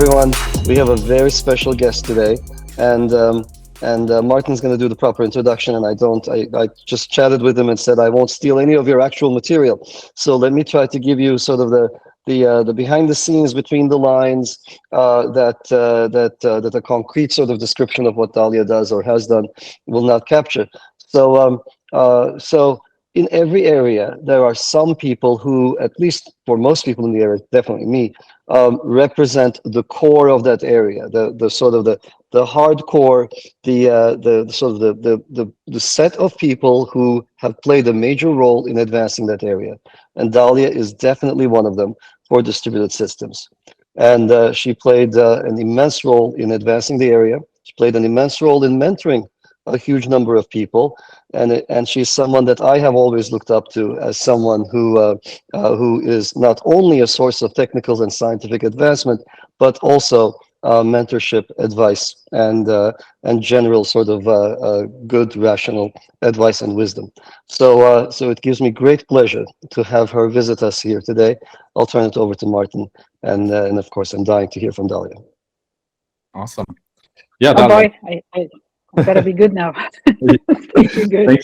everyone. We have a very special guest today, and Martin's going to do the proper introduction. And I just chatted with him and said I won't steal any of your actual material. So let me try to give you sort of the behind the scenes, between the lines, that a concrete sort of description of what Dahlia does or has done will not capture. So in every area, there are some people who, at least for most people in the area, definitely me, represent the core of that area, the sort of the hardcore, the sort of the set of people who have played a major role in advancing that area. And Dahlia is definitely one of them for distributed systems. And she played an immense role in advancing the area. She played an immense role in mentoring a huge number of people, and she's someone that I have always looked up to as someone who is not only a source of technical and scientific advancement, but also mentorship, advice, and general sort of good, rational advice and wisdom. So it gives me great pleasure to have her visit us here today. I'll turn it over to Martin, and of course, I'm dying to hear from Dahlia. Awesome. Yeah, oh Dahlia. boy, I better be good now. Thank you, good.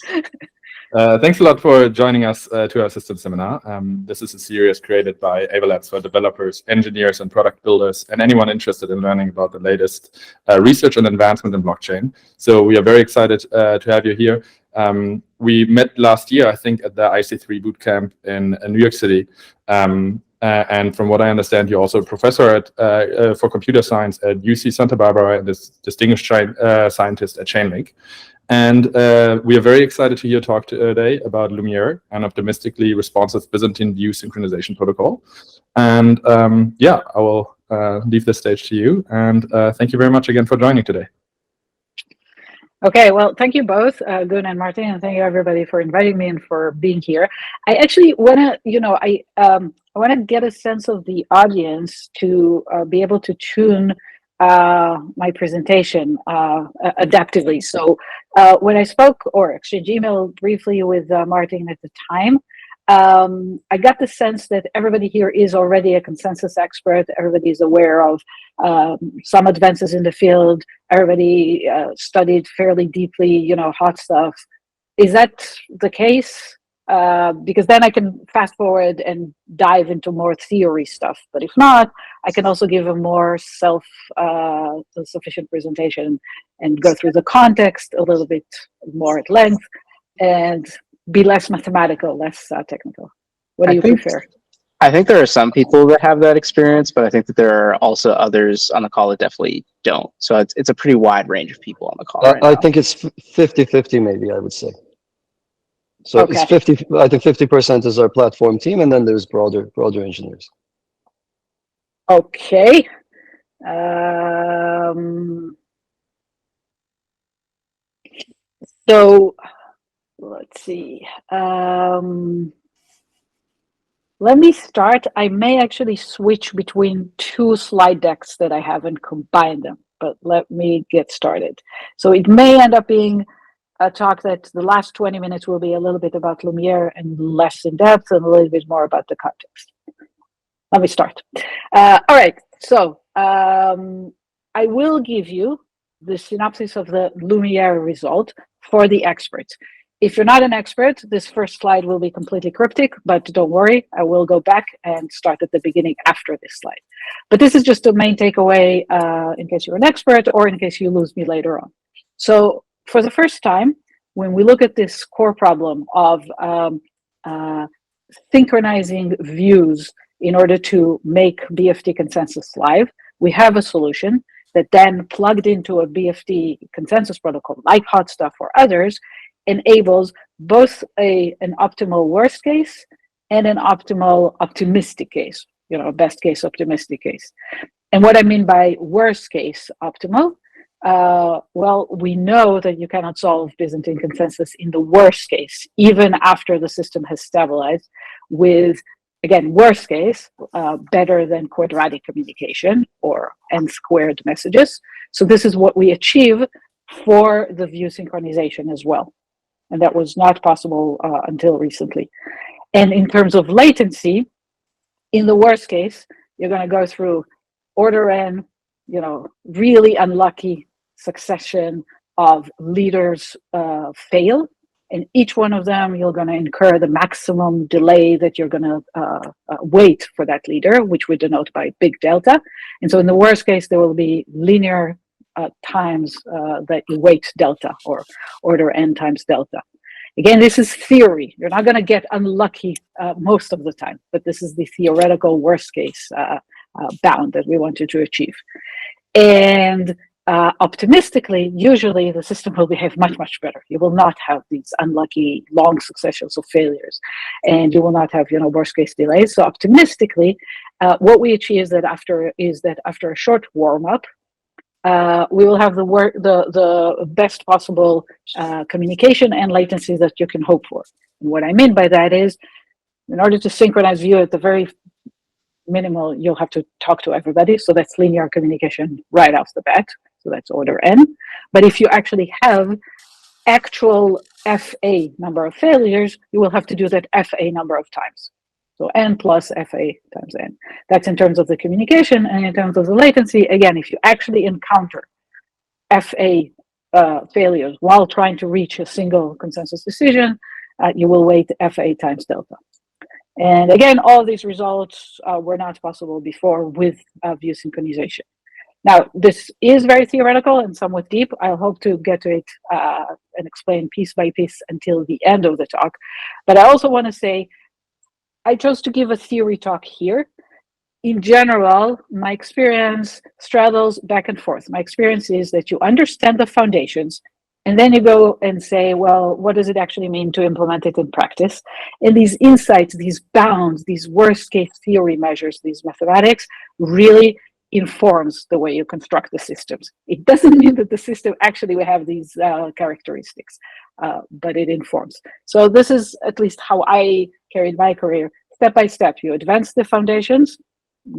Thanks a lot for joining us to our system seminar. This is a series created by Ava Labs for developers, engineers, and product builders, and anyone interested in learning about the latest research and advancement in blockchain. So we are very excited to have you here. We met last year, I think, at the IC3 bootcamp in New York City. And from what I understand, you're also a professor for computer science at UC Santa Barbara and this distinguished scientist at Chainlink. And we are very excited to hear talk today about Lumiere, an optimistically responsive Byzantine view synchronization protocol. And yeah, I will leave the stage to you. And thank you very much again for joining today. Okay, well, thank you both, Gun and Martin, and thank you everybody for inviting me and for being here. I actually want to, I want to get a sense of the audience to be able to tune my presentation adaptively. So when I spoke or exchanged email briefly with Martin at the time, I got the sense that everybody here is already a consensus expert. Everybody is aware of some advances in the field. Everybody studied fairly deeply, hot stuff. Is that the case? Because then I can fast forward and dive into more theory stuff. But if not, I can also give a more self-sufficient presentation and go through the context a little bit more at length and be less mathematical, less technical. What do you prefer? I think there are some people that have that experience, but I think that there are also others on the call that definitely don't. So it's a pretty wide range of people on the call right now. I think it's 50-50 maybe, I would say. So Okay. It's 50. I think 50% is our platform team, and then there's broader engineers. Okay. So let's see. Let me start. I may actually switch between two slide decks that I have and combine them, but let me get started. So it may end up being a talk that the last 20 minutes will be a little bit about Lumiere and less in depth and a little bit more about the context. Let me start. All right, so I will give you the synopsis of the Lumiere result for the experts. If you're not an expert, this first slide will be completely cryptic, but don't worry, I will go back and start at the beginning after this slide. But this is just a main takeaway in case you're an expert or in case you lose me later on. So for the first time, when we look at this core problem of synchronizing views in order to make BFT consensus live, we have a solution that then plugged into a BFT consensus protocol like Hot Stuff or others enables both an optimal worst case and an optimal optimistic case, best case optimistic case. And what I mean by worst case optimal, well, we know that you cannot solve Byzantine consensus in the worst case, even after the system has stabilized with, again, worst case, better than quadratic communication or n-squared messages. So this is what we achieve for the view synchronization as well. And that was not possible until recently. And in terms of latency, in the worst case, you're going to go through order n, really unlucky succession of leaders fail. And each one of them, you're going to incur the maximum delay that you're going to wait for that leader, which we denote by big delta. And so in the worst case, there will be linear times that you wait delta, or order n times delta. Again, this is theory. You're not going to get unlucky most of the time, but this is the theoretical worst case bound that we wanted to achieve. And optimistically, usually the system will behave much, much better. You will not have these unlucky long successions of failures, and you will not have, worst case delays. So optimistically, what we achieve is that after a short warm up, we will have the best possible communication and latency that you can hope for. And what I mean by that is, in order to synchronize view at the very minimal, you'll have to talk to everybody. So that's linear communication right off the bat. So that's order n. But if you actually have actual FA number of failures, you will have to do that FA number of times. So n plus FA times n. That's in terms of the communication. And in terms of the latency, again, if you actually encounter FA failures while trying to reach a single consensus decision, you will wait FA times delta. And again, all of these results were not possible before with view synchronization. Now, this is very theoretical and somewhat deep. I'll hope to get to it and explain piece by piece until the end of the talk. But I also want to say, I chose to give a theory talk here. In general, my experience straddles back and forth. My experience is that you understand the foundations, and then you go and say, well, what does it actually mean to implement it in practice? And these insights, these bounds, these worst case theory measures, these mathematics really informs the way you construct the systems. It doesn't mean that the system actually will have these characteristics, but it informs. So this is at least how I carried my career. Step by step, you advance the foundations,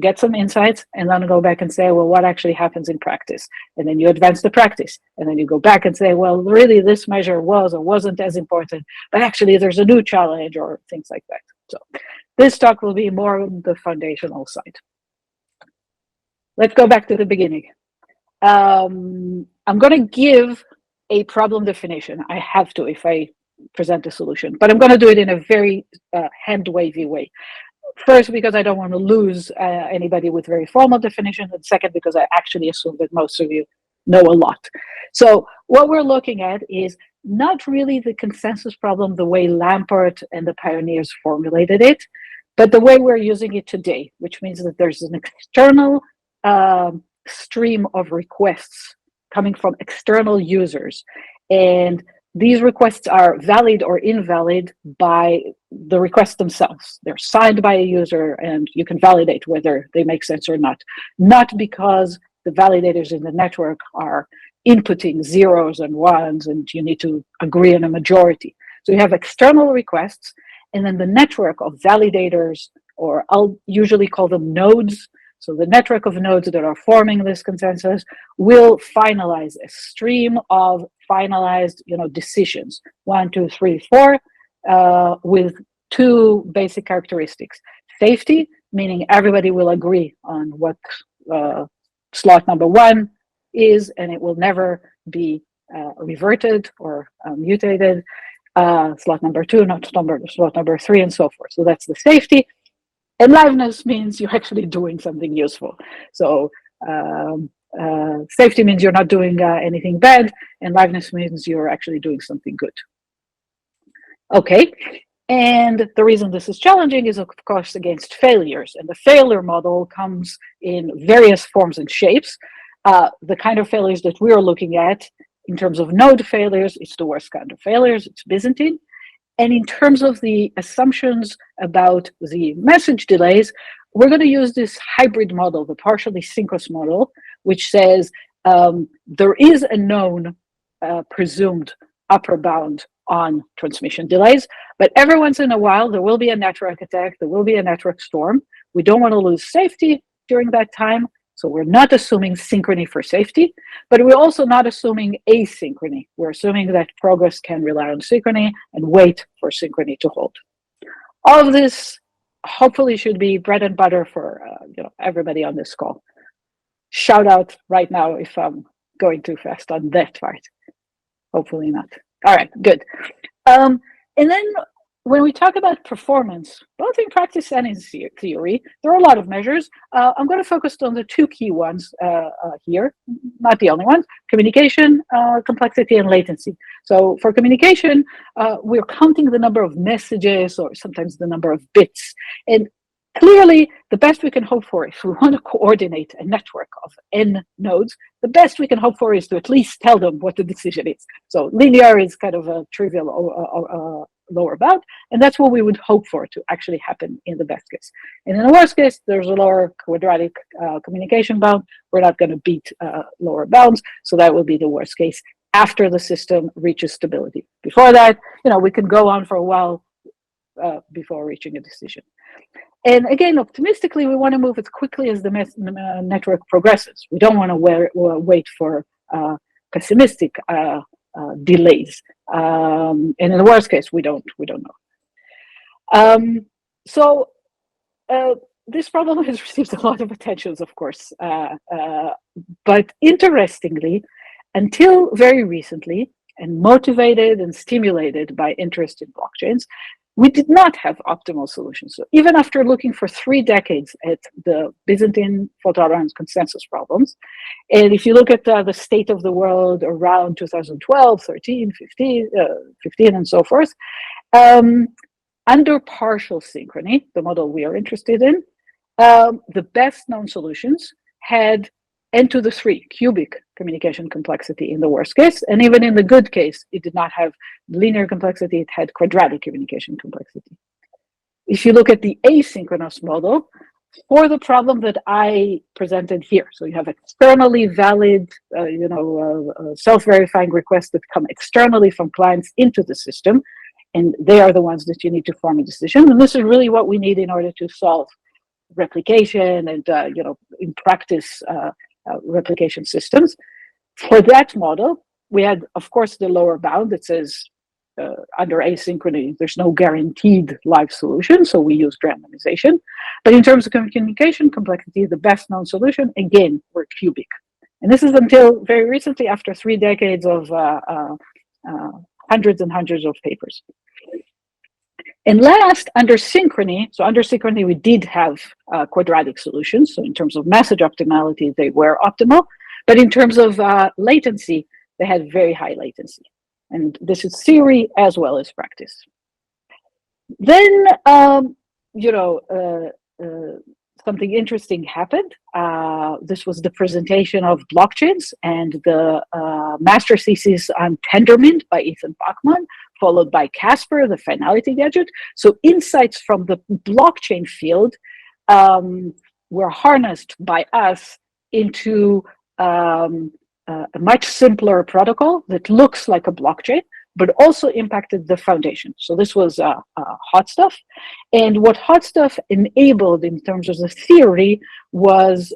get some insights, and then go back and say, well, what actually happens in practice? And then you advance the practice. And then you go back and say, well, really, this measure was or wasn't as important, but actually there's a new challenge or things like that. So this talk will be more on the foundational side. Let's go back to the beginning. I'm going to give a problem definition. I have to if I present a solution, but I'm going to do it in a very hand-wavy way. First, because I don't want to lose anybody with very formal definitions, and second, because I actually assume that most of you know a lot. So what we're looking at is not really the consensus problem the way Lamport and the pioneers formulated it, but the way we're using it today, which means that there's an external stream of requests coming from external users. And these requests are valid or invalid by the requests themselves. They're signed by a user, and you can validate whether they make sense or not. Not because the validators in the network are inputting zeros and ones, and you need to agree on a majority. So you have external requests, and then the network of validators, or I'll usually call them nodes. So the network of nodes that are forming this consensus will finalize a stream of finalized, decisions, 1, 2, 3, 4, with two basic characteristics. Safety, meaning everybody will agree on what slot number 1 is, and it will never be reverted or mutated. Slot number 2, not slot number 3, and so forth. So that's the safety. And liveness means you're actually doing something useful. So safety means you're not doing anything bad, and liveness means you're actually doing something good. Okay, and the reason this is challenging is, of course, against failures. And the failure model comes in various forms and shapes. The kind of failures that we're looking at in terms of node failures, it's the worst kind of failures, it's Byzantine. And in terms of the assumptions about the message delays, we're going to use this hybrid model, the partially synchronous model, which says there is a known presumed upper bound on transmission delays, but every once in a while, there will be a network attack, there will be a network storm. We don't want to lose safety during that time, so we're not assuming synchrony for safety, but we're also not assuming asynchrony. We're assuming that progress can rely on synchrony and wait for synchrony to hold. All of this hopefully should be bread and butter for everybody on this call. shout out right now if I'm going too fast on that part. Hopefully not. All right, good. And then when we talk about performance, both in practice and in theory, there are a lot of measures. I'm going to focus on the two key ones here, not the only ones: communication, complexity, and latency. So for communication, we're counting the number of messages or sometimes the number of bits. And clearly, the best we can hope for, if we want to coordinate a network of n nodes, the best we can hope for is to at least tell them what the decision is. So linear is kind of a trivial lower bound, and that's what we would hope for to actually happen in the best case. And in the worst case, there's a lower quadratic communication bound. We're not going to beat lower bounds, so that will be the worst case after the system reaches stability. Before that, we can go on for a while before reaching a decision. And again, optimistically, we want to move as quickly as the network progresses. We don't want to wait for pessimistic delays. And in the worst case, we don't know. So this problem has received a lot of attention, of course. But interestingly, until very recently, and motivated and stimulated by interest in blockchains, we did not have optimal solutions. So even after looking for 3 decades at the Byzantine fault-tolerant consensus problems, and if you look at the state of the world around 2012, 13, 15, and so forth, under partial synchrony, the model we are interested in, the best known solutions had n to the 3 cubic communication complexity in the worst case, and even in the good case, it did not have linear complexity, it had quadratic communication complexity. If you look at the asynchronous model, for the problem that I presented here, so you have externally valid, self-verifying requests that come externally from clients into the system, and they are the ones that you need to form a decision, and this is really what we need in order to solve replication and, in practice, replication systems. For that model, we had, of course, the lower bound that says under asynchrony, there's no guaranteed live solution, so we used randomization. But in terms of communication complexity, the best known solution, again, were cubic. And this is until very recently, after 3 decades of hundreds and hundreds of papers. And last, under synchrony, we did have quadratic solutions. So in terms of message optimality, they were optimal. But in terms of latency, they had very high latency. And this is theory as well as practice. Then, something interesting happened. This was the presentation of blockchains and the master thesis on Tendermint by Ethan Bachman, followed by Casper, the finality gadget. So insights from the blockchain field were harnessed by us into a much simpler protocol that looks like a blockchain, but also impacted the foundation. So this was hot stuff. And what hot stuff enabled in terms of the theory was,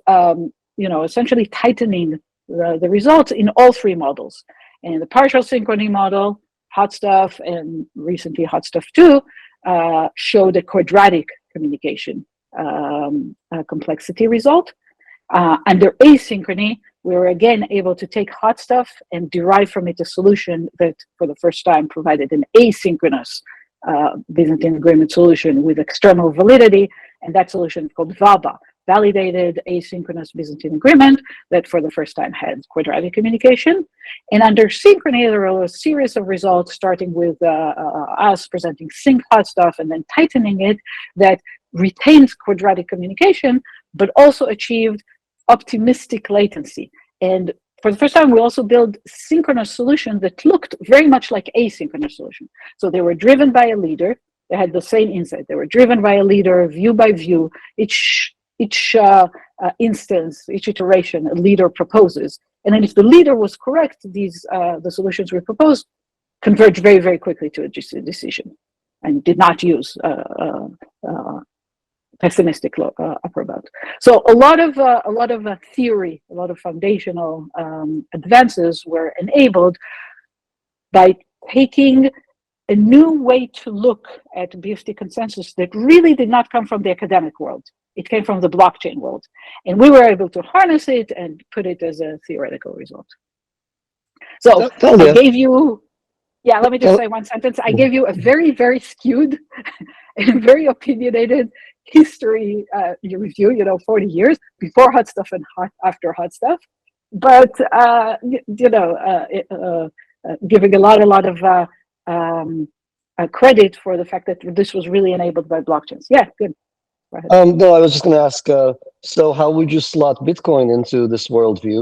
essentially tightening the results in all 3 models. And the partial synchrony model, hot stuff, and recently hot stuff 2, showed a quadratic communication complexity result. Under asynchrony, we were again able to take hot stuff and derive from it a solution that for the first time provided an asynchronous Byzantine agreement solution with external validity, and that solution is called VABA, validated asynchronous Byzantine agreement, that for the first time had quadratic communication. And under synchrony, there were a series of results, starting with us presenting sync hot stuff and then tightening it, that retains quadratic communication, but also achieved optimistic latency. And for the first time, we also built synchronous solutions that looked very much like asynchronous solution. So they were driven by a leader. They had the same insight. They were driven by a leader, view by view. Each instance, each iteration, a leader proposes. And then if the leader was correct, the solutions we proposed converged very, very quickly to a decision and did not use pessimistic upper bound. So a lot of theory, a lot of foundational advances were enabled by taking a new way to look at BFT consensus that really did not come from the academic world. It came from the blockchain world. And we were able to harness it and put it as a theoretical result. So I Dahlia, gave you, yeah, let me just Dah- say one sentence. I gave you a very, very skewed and very opinionated history review, 40 years before hot stuff and after hot stuff. But, giving a lot of credit for the fact that this was really enabled by blockchains. Yeah, good. Go ahead. no, I was just going to ask, so how would you slot Bitcoin into this worldview?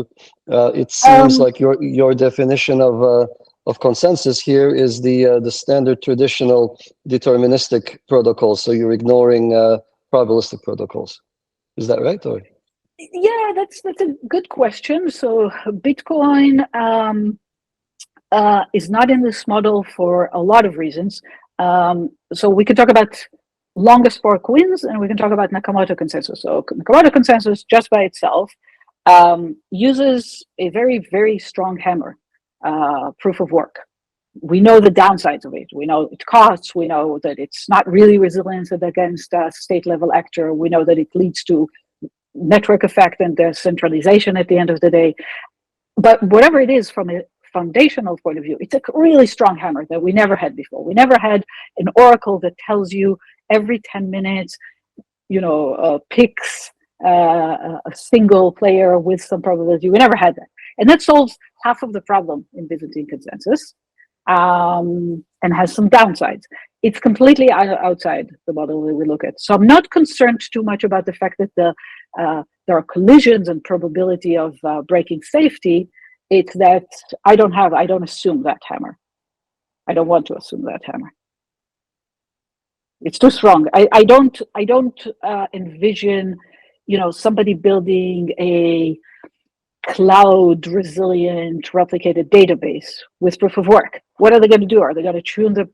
It seems Um, like your definition of consensus here is the standard traditional deterministic protocol. So you're ignoring probabilistic protocols. Is that right? Or yeah, that's a good question. So Bitcoin is not in this model for a lot of reasons. So we can talk about longest fork wins, and we can talk about Nakamoto consensus. So Nakamoto consensus, just by itself, uses a very, very strong hammer proof of work. We know the downsides of it. We know it costs. We know that it's not really resilient against a state level actor. We know that it leads to network effect and centralization at the end of the day. But whatever it is from a foundational point of view, it's a really strong hammer that we never had before. We never had an oracle that tells you every 10 minutes, picks a single player with some probability. We never had that. And that solves half of the problem in Byzantine consensus, and has some downsides. It's completely outside the model that we look at. So I'm not concerned too much about the fact that there are collisions and probability of breaking safety. It's that I don't assume that hammer. I don't want to assume that hammer. It's too strong. I don't envision, somebody building a cloud resilient replicated database with proof of work. What are they going to do? Are they going to tune the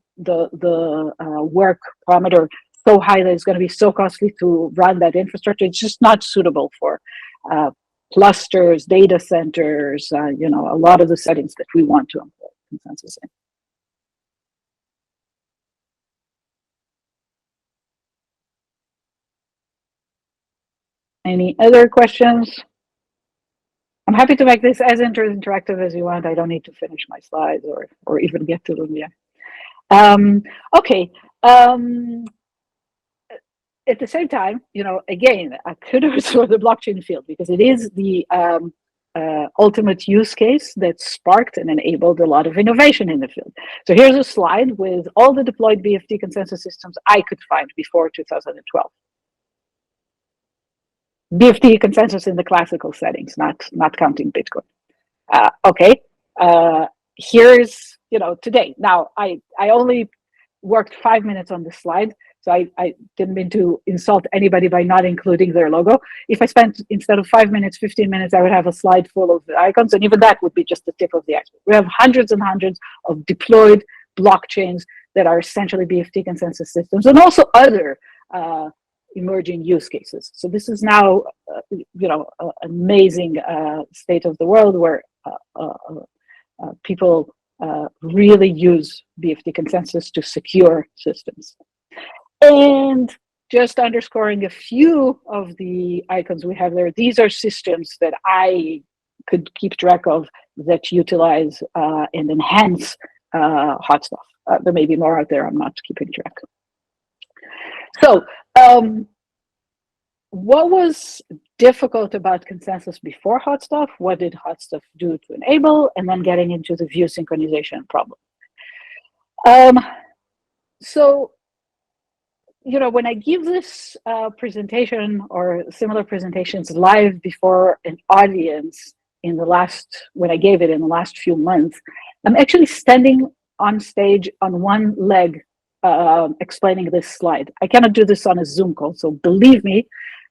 work parameter so high that it's going to be so costly to run that infrastructure? It's just not suitable for clusters, data centers, a lot of the settings that we want to employ consensus in. Any other questions? I'm happy to make this as interactive as you want. I don't need to finish my slides or even get to Lumiere. Okay. At the same time, again, kudos for the blockchain field, because it is the ultimate use case that sparked and enabled a lot of innovation in the field. So here's a slide with all the deployed BFT consensus systems I could find before 2012. BFT consensus in the classical settings, not counting Bitcoin. Okay, here's today. Now I only worked 5 minutes on this slide, so I didn't mean to insult anybody by not including their logo. If I spent, instead of 5 minutes, 15 minutes, I would have a slide full of icons, and even that would be just the tip of the iceberg. We have hundreds and hundreds of deployed blockchains that are essentially BFT consensus systems, and also other emerging use cases. So this is now, amazing state of the world where people really use BFT consensus to secure systems. And just underscoring a few of the icons we have there, these are systems that I could keep track of that utilize and enhance hot stuff. There may be more out there, I'm not keeping track. So what was difficult about consensus before hot stuff? What did hot stuff do to enable? And then getting into the view synchronization problem. So, when I give this presentation or similar presentations live before an audience when I gave it in the last few months, I'm actually standing on stage on one leg explaining this slide. I cannot do this on a Zoom call, so believe me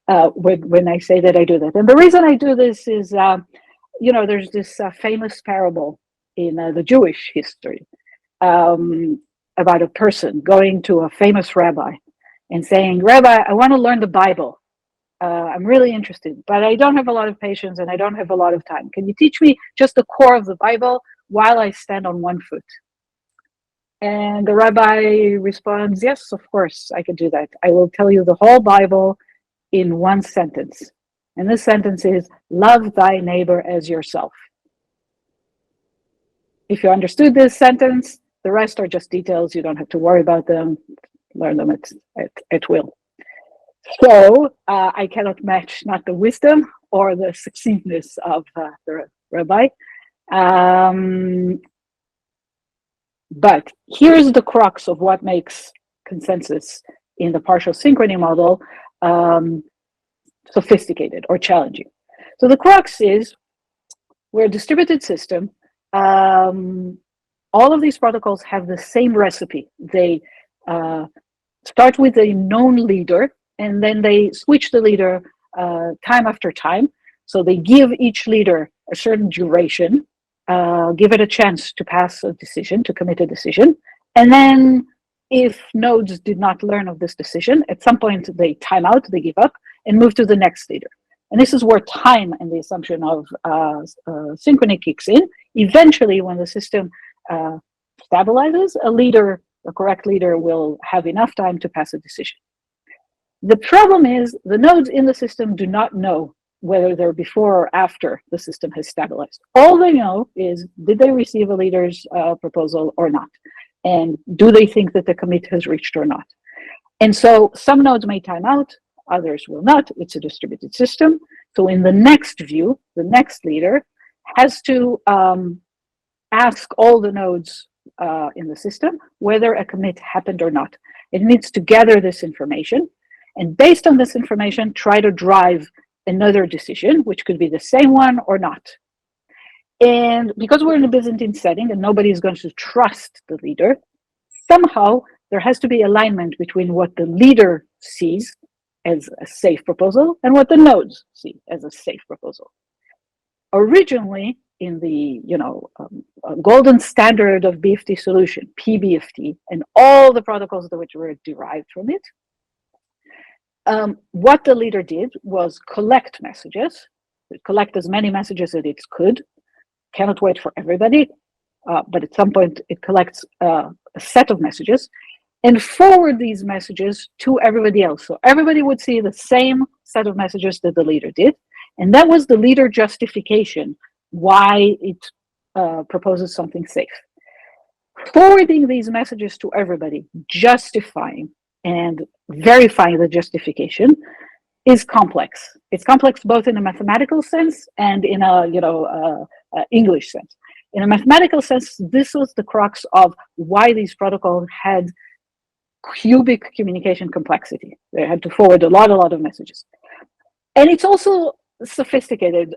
when I say that I do that. And the reason I do this is, there's this famous parable in the Jewish history about a person going to a famous rabbi and saying, "Rabbi, I want to learn the Bible. I'm really interested, but I don't have a lot of patience and I don't have a lot of time. Can you teach me just the core of the Bible while I stand on one foot?" And the rabbi responds, "Yes, of course, I can do that. I will tell you the whole Bible in one sentence. And this sentence is, love thy neighbor as yourself. If you understood this sentence, the rest are just details. You don't have to worry about them. Learn them at will. So I cannot match not the wisdom or the succinctness of the rabbi. But here's the crux of what makes consensus in the partial synchrony model sophisticated or challenging. So the crux is, we're a distributed system. All of these protocols have the same recipe. They start with a known leader, and then they switch the leader time after time. So they give each leader a certain duration, give it a chance to pass a decision, to commit a decision. And then if nodes did not learn of this decision, at some point they time out, they give up, and move to the next leader. And this is where time and the assumption of synchrony kicks in. Eventually, when the system stabilizes, a correct leader will have enough time to pass a decision. The problem is the nodes in the system do not know whether they're before or after the system has stabilized. All they know is, did they receive a leader's proposal or not? And do they think that the commit has reached or not? And so some nodes may time out, others will not. It's a distributed system. So in the next view, the next leader has to ask all the nodes in the system whether a commit happened or not. It needs to gather this information, and based on this information, try to drive another decision, which could be the same one or not. And because we're in a Byzantine setting and nobody is going to trust the leader, somehow there has to be alignment between what the leader sees as a safe proposal and what the nodes see as a safe proposal. Originally, in the golden standard of BFT solution, PBFT, and all the protocols that which were derived from it, what the leader did was collect messages, collect as many messages as it could, cannot wait for everybody, but at some point it collects a set of messages and forward these messages to everybody else. So everybody would see the same set of messages that the leader did, and that was the leader justification why it proposes something safe. Forwarding these messages to everybody, justifying and verifying the justification is complex. It's complex both in a mathematical sense and in a English sense. In a mathematical sense, this was the crux of why these protocols had cubic communication complexity. They had to forward a lot of messages. And it's also sophisticated.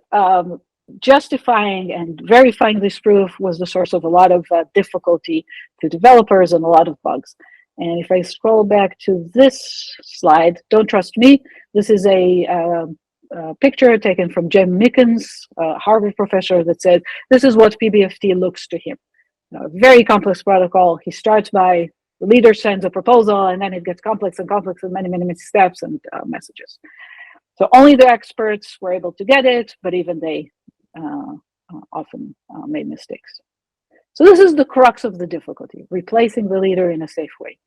Justifying and verifying this proof was the source of a lot of difficulty to developers and a lot of bugs. And if I scroll back to this slide, don't trust me, this is a picture taken from Jem Mickens, a Harvard professor, that said, this is what PBFT looks to him. A very complex protocol. He starts by, the leader sends a proposal, and then it gets complex and many steps and messages. So only the experts were able to get it, but even they often made mistakes. So this is the crux of the difficulty, replacing the leader in a safe way.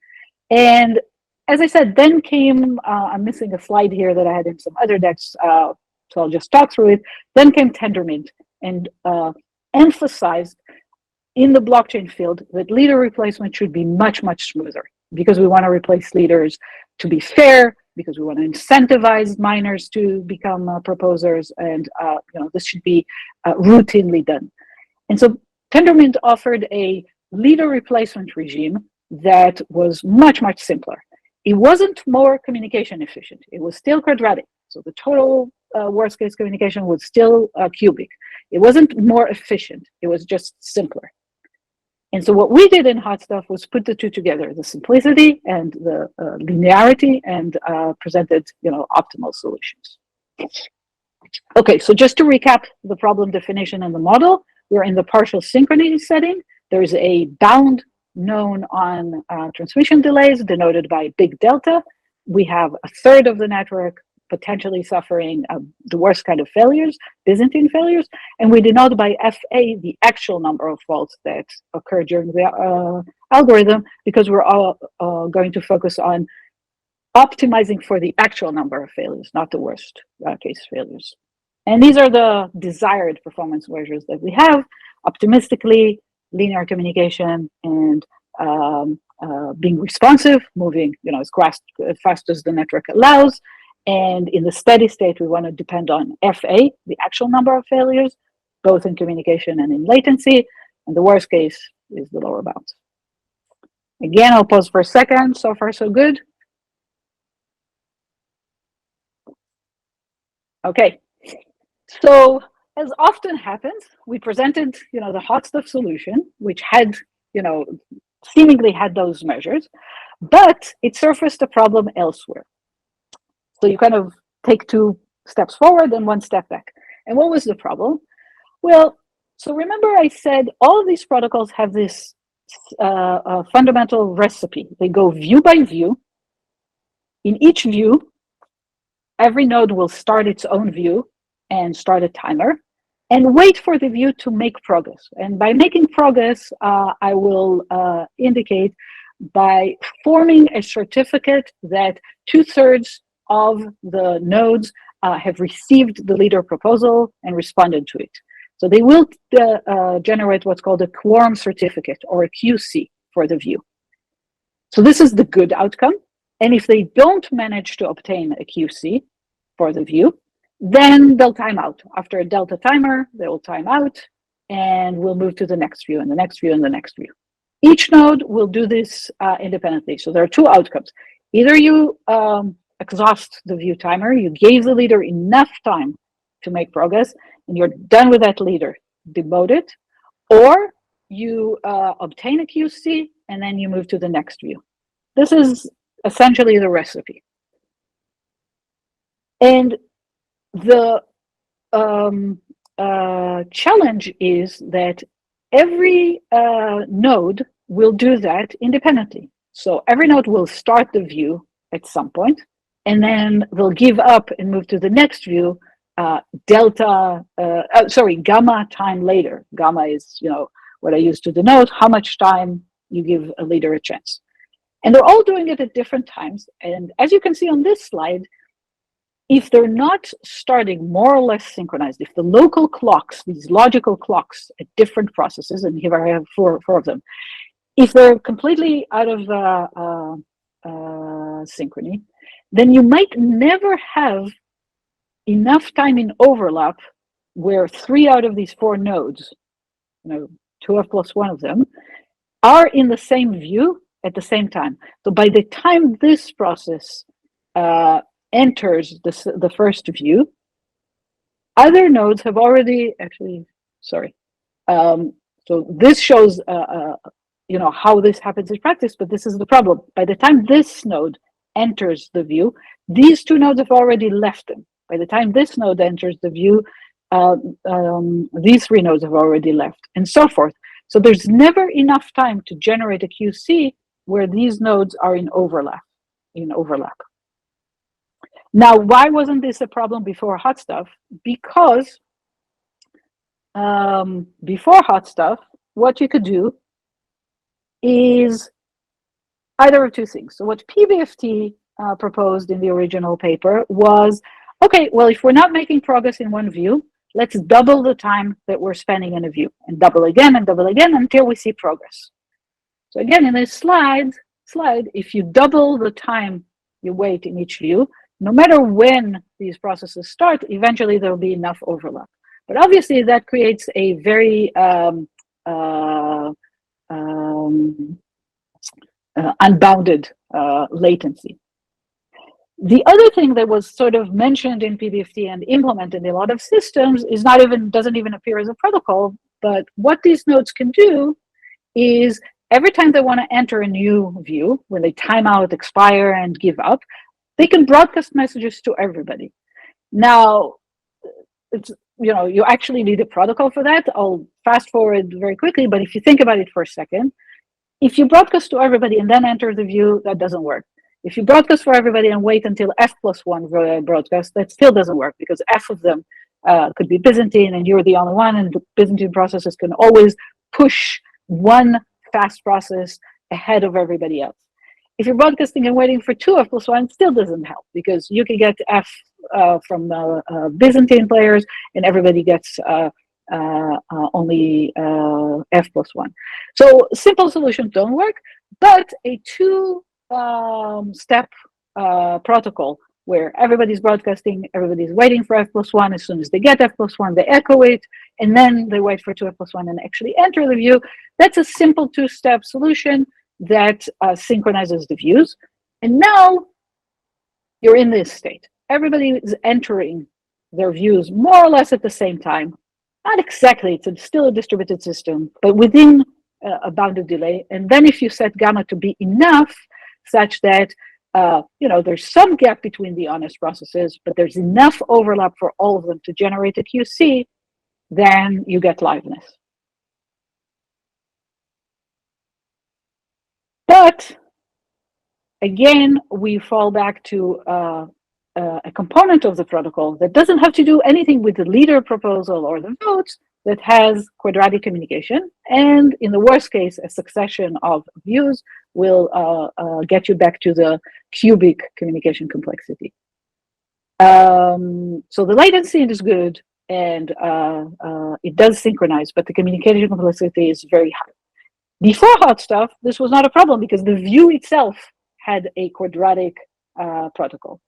And as I said, then came, I'm missing a slide here that I had in some other decks, so I'll just talk through it. Then came Tendermint and emphasized in the blockchain field that leader replacement should be much smoother, because we want to replace leaders to be fair, because we want to incentivize miners to become proposers, and this should be routinely done. And so Tendermint offered a leader replacement regime that was much simpler. It wasn't more communication efficient. It was still quadratic. So the total worst case communication was still cubic. It wasn't more efficient. It was just simpler. And so what we did in Hot Stuff was put the two together, the simplicity and the linearity, and presented optimal solutions. Okay, so just to recap the problem definition and the model, we're in the partial synchrony setting. There's a bound known on transmission delays denoted by big delta. We have a third of the network potentially suffering the worst kind of failures, Byzantine failures, and we denote by FA the actual number of faults that occur during the algorithm, because we're all going to focus on optimizing for the actual number of failures, not the worst case failures. And these are the desired performance measures that we have: optimistically, linear communication, and being responsive, moving as fast as the network allows. And in the steady state, we want to depend on FA, the actual number of failures, both in communication and in latency. And the worst case is the lower bound. Again, I'll pause for a second. So far, so good. Okay. So as often happens, we presented, the hot stuff solution, which had, seemingly had those measures, but it surfaced a problem elsewhere. So you kind of take 2 steps forward and 1 step back. And what was the problem? Well, so remember I said all of these protocols have this fundamental recipe. They go view by view. In each view, every node will start its own view and start a timer and wait for the view to make progress. And by making progress, I will indicate by forming a certificate that 2/3 of the nodes have received the leader proposal and responded to it. So they will generate what's called a quorum certificate, or a QC, for the view. So this is the good outcome. And if they don't manage to obtain a QC for the view, then they'll time out. After a delta timer, they will time out, and we'll move to the next view, and the next view, and the next view. Each node will do this independently. So there are 2 outcomes. Either you exhaust the view timer, you gave the leader enough time to make progress, and you're done with that leader, demote it, or you obtain a QC, and then you move to the next view. This is essentially the recipe. And the challenge is that every node will do that independently. So every node will start the view at some point, and then they'll give up and move to the next view, gamma time later. Gamma is, what I use to denote how much time you give a leader a chance. And they're all doing it at different times. And as you can see on this slide, if they're not starting more or less synchronized, if the local clocks, these logical clocks at different processes, and here I have four of them, if they're completely out of synchrony, then you might never have enough time in overlap where 3 out of these 4 nodes, 2f plus 1 of them, are in the same view at the same time. So by the time this process enters the first view, other nodes have already so this shows how this happens in practice, but this is the problem. By the time this node enters the view, these 2 nodes have already left them. By the time this node enters the view, these 3 nodes have already left, and so forth. So there's never enough time to generate a QC where these nodes are in overlap. Now, why wasn't this a problem before hot stuff? Because before hot stuff, what you could do is either of 2 things. So what PBFT proposed in the original paper was, okay, well, if we're not making progress in one view, let's double the time that we're spending in a view, and double again until we see progress. So again, in this slide, if you double the time you wait in each view, no matter when these processes start, eventually there will be enough overlap. But obviously that creates a very unbounded latency. The other thing that was sort of mentioned in PBFT and implemented in a lot of systems doesn't even appear as a protocol, but what these nodes can do is every time they want to enter a new view, when they time out, expire, and give up, they can broadcast messages to everybody. Now, it's, you actually need a protocol for that. I'll fast forward very quickly, but if you think about it for a second, if you broadcast to everybody and then enter the view, that doesn't work. If you broadcast for everybody and wait until f plus 1 broadcast, that still doesn't work, because f of them could be Byzantine and you're the only one, and the Byzantine processes can always push one fast process ahead of everybody else. if you're broadcasting and waiting for 2f+1, it still doesn't help, because you can get f from Byzantine players, and everybody gets only f+1. So simple solutions don't work, but a two-step protocol where everybody's broadcasting, everybody's waiting for f+1. As soon as they get f+1, they echo it, and then they wait for 2f+1 and actually enter the view. That's a simple two-step solution that synchronizes the views. And now you're in this state. Everybody is entering their views more or less at the same time. Not exactly, it's still a distributed system, but within a bounded delay. And then if you set gamma to be enough such that there's some gap between the honest processes, but there's enough overlap for all of them to generate a QC, then you get liveness. But again, we fall back to a component of the protocol that doesn't have to do anything with the leader proposal or the votes, that has quadratic communication. And in the worst case, a succession of views will get you back to the cubic communication complexity. So the latency is good, and it does synchronize, but the communication complexity is very high. Before hot stuff, this was not a problem because the view itself had a quadratic protocol.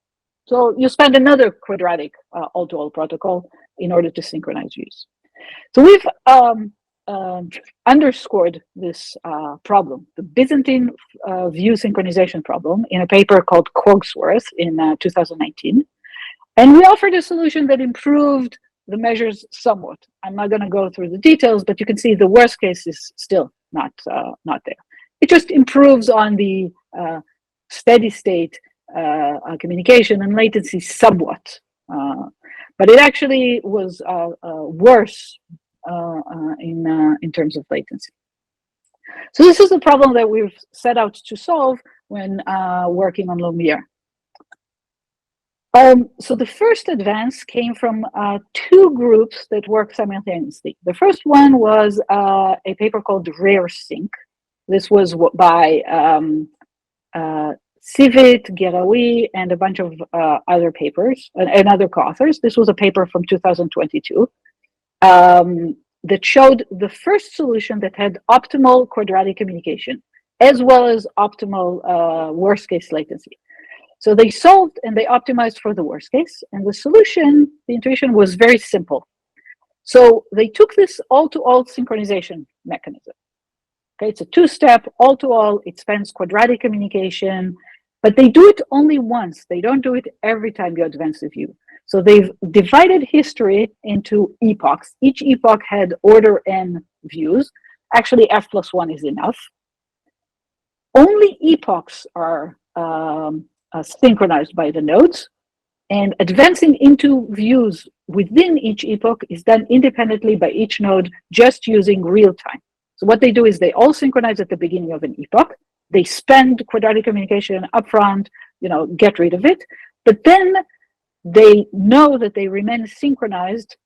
So you spend another quadratic all-to-all protocol in order to synchronize views. So we've underscored this problem, the Byzantine view synchronization problem, in a paper called Cogsworth in 2019. And we offered a solution that improved the measures somewhat. I'm not going to go through the details, but you can see the worst case is still not there. It just improves on the steady state communication and latency somewhat. But it actually was worse in terms of latency. So this is a problem that we've set out to solve when working on Lumiere. So the first advance came from two groups that work simultaneously. The first one was a paper called Rare Sync. This was by Sivit, Geraoui, and a bunch of other papers and other co-authors. This was a paper from 2022 that showed the first solution that had optimal quadratic communication, as well as optimal worst case latency. So they solved and they optimized for the worst case. And the solution, the intuition was very simple. So they took this all-to-all synchronization mechanism. Okay, it's a two-step all-to-all. It spans quadratic communication, but they do it only once. They don't do it every time you advance the view. So they've divided history into epochs. Each epoch had order n views. Actually, f+1 is enough. Only epochs are synchronized by the nodes, and advancing into views within each epoch is done independently by each node, just using real time. So what they do is they all synchronize at the beginning of an epoch. They spend quadratic communication upfront, get rid of it, but then they know that they remain synchronized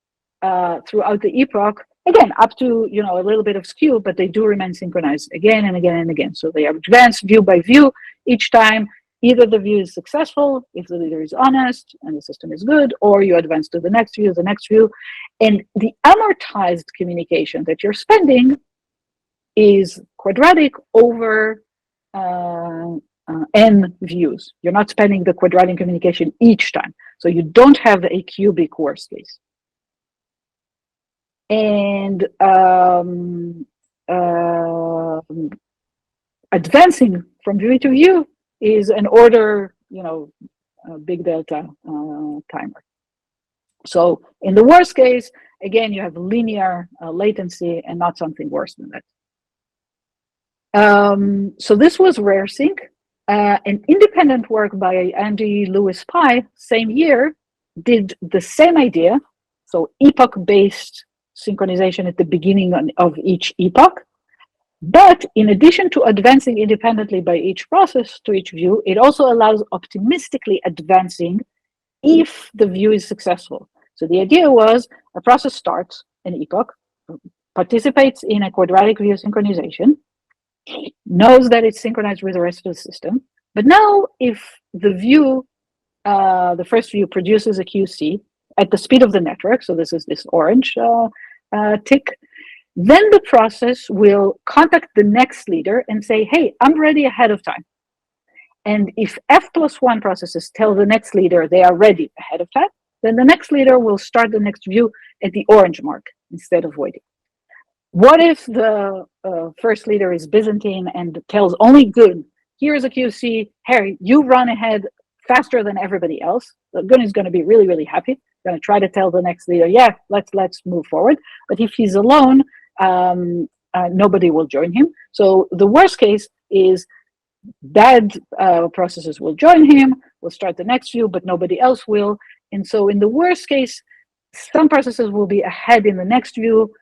throughout the epoch. Again, up to a little bit of skew, but they do remain synchronized again and again and again. So they advance view by view each time. Either the view is successful if the leader is honest and the system is good, or you advance to the next view, and the amortized communication that you're spending is quadratic over n views. You're not spending the quadratic communication each time, so you don't have a cubic worst case. And advancing from view to view is an order, big delta timer. So in the worst case, again, you have linear latency and not something worse than that. So this was Rare Sync. An independent work by Andy Lewis Pye, same year, did the same idea. So epoch-based synchronization at the beginning of each epoch. But in addition to advancing independently by each process to each view, it also allows optimistically advancing if the view is successful. So the idea was a process starts an epoch, participates in a quadratic view synchronization, knows that it's synchronized with the rest of the system, But now if the view, the first view produces a QC at the speed of the network, so this is this orange tick, then the process will contact the next leader and say, hey, I'm ready ahead of time. And if F+1 processes tell the next leader they are ready ahead of time, then the next leader will start the next view at the orange mark instead of waiting. What if the first leader is Byzantine and tells only good, here's a QC, Harry, you run ahead faster than everybody else. The good is going to be really, really happy. Going to try to tell the next leader, yeah, let's move forward. But if he's alone, nobody will join him. So the worst case is bad processes will join him, will start the next view, but nobody else will. And so in the worst case, some processes will be ahead in the next view,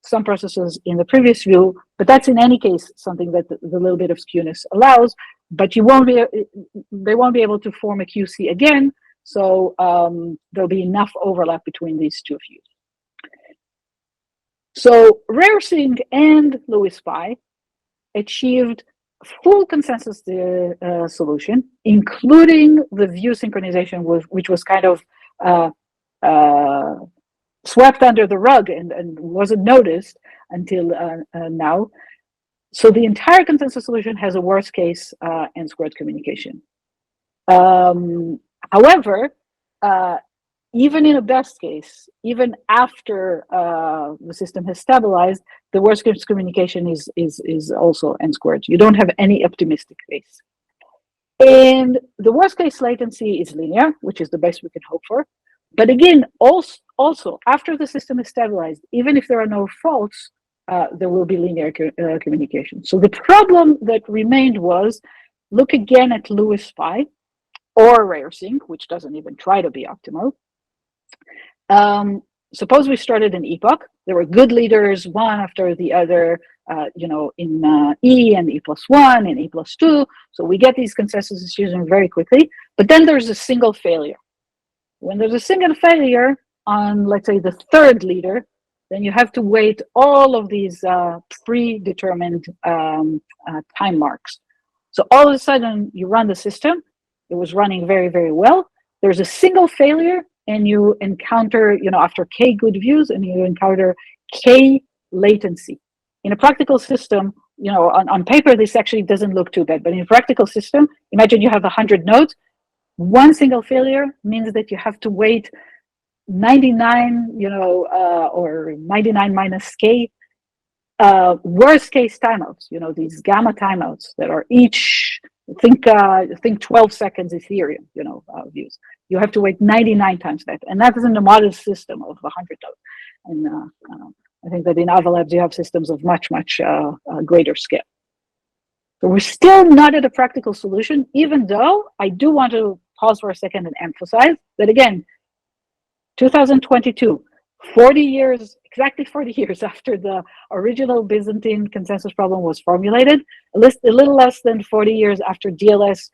some processes in the previous view, but that's in any case something that the little bit of skewness allows, but they won't be able to form a QC again, so there'll be enough overlap between these two views. So RareSync and LewisPy achieved full consensus solution, including the view synchronization, which was kind of swept under the rug and wasn't noticed until now. So the entire consensus solution has a worst case n-squared communication. However, even in a best case, even after the system has stabilized, the worst case communication is also n-squared. You don't have any optimistic case. And the worst case latency is linear, which is the best we can hope for. But again, also after the system is stabilized, even if there are no faults, there will be linear communication. So the problem that remained was, look again at LewisPy or RareSync, which doesn't even try to be optimal. Suppose we started an epoch. There were good leaders, one after the other, in E and E+1 and E+2. So we get these consensus decisions very quickly. But then there's a single failure. When there's a single failure on, let's say, the third leader, then you have to wait all of these predetermined time marks. So all of a sudden, you run the system. It was running very, very well. There's a single failure, and you encounter, after K good views, and you encounter K latency. In a practical system, on paper, this actually doesn't look too bad. But in a practical system, imagine you have 100 nodes. One single failure means that you have to wait 99, or 99 minus K, worst case timeouts, these gamma timeouts that are each, think 12 seconds Ethereum, views. You have to wait 99 times that. And that is in the modest system of 100 nodes. And I think that in Ava Labs, you have systems of much, much greater scale. So we're still not at a practical solution, even though I do want to pause for a second and emphasize that, again, 2022, 40 years, exactly 40 years after the original Byzantine consensus problem was formulated, a little less than 40 years after DLS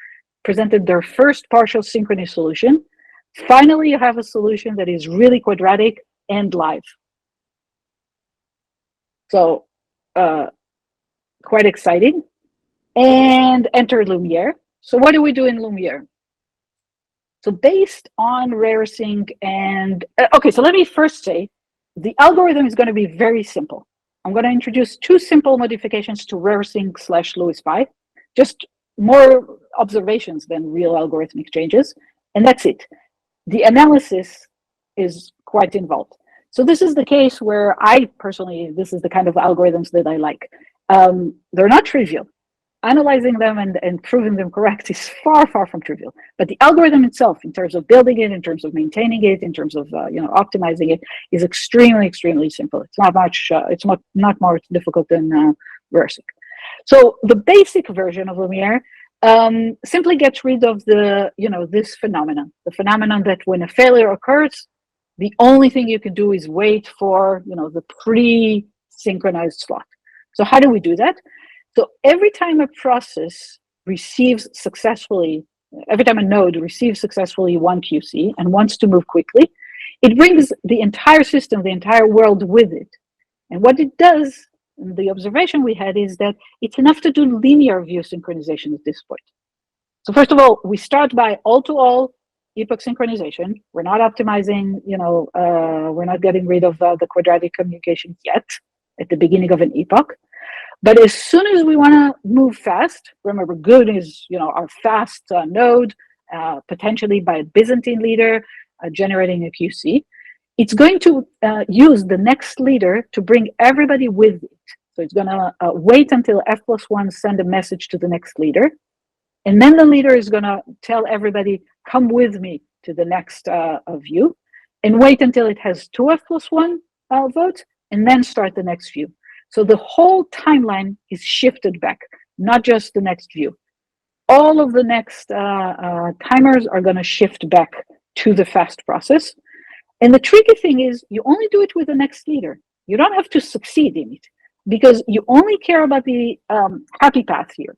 presented their first partial synchrony solution, finally you have a solution that is really quadratic and live. So quite exciting. And enter Lumiere. So what do we do in Lumiere? So based on RareSync and, okay, so let me first say, the algorithm is going to be very simple. I'm going to introduce two simple modifications to RareSync / LewisPy, just more observations than real algorithmic changes, and that's it. The analysis is quite involved. So this is the case where I personally, this is the kind of algorithms that I like. They're not trivial. Analyzing them and proving them correct is far, far from trivial. But the algorithm itself, in terms of building it, in terms of maintaining it, in terms of optimizing it, is extremely, extremely simple. It's not much. It's not more difficult than RareSync. So the basic version of Lumiere simply gets rid of the this phenomenon, the phenomenon that when a failure occurs, the only thing you can do is wait for the pre-synchronized slot. So how do we do that? So every time a process receives successfully, every time a node receives successfully one QC and wants to move quickly, it brings the entire system, the entire world with it. And what it does, the observation we had, is that it's enough to do linear view synchronization at this point. So first of all, we start by all-to-all epoch synchronization. We're not optimizing, we're not getting rid of the quadratic communication yet at the beginning of an epoch. But as soon as we want to move fast, remember, good is our fast node, potentially by a Byzantine leader generating a QC. It's going to use the next leader to bring everybody with it. So it's going to wait until F+1 send a message to the next leader. And then the leader is going to tell everybody, come with me to the next view, and wait until it has 2 F+1 votes, and then start the next view. So the whole timeline is shifted back, not just the next view. All of the next timers are going to shift back to the fast process. And the tricky thing is you only do it with the next leader. You don't have to succeed in it because you only care about the happy path here.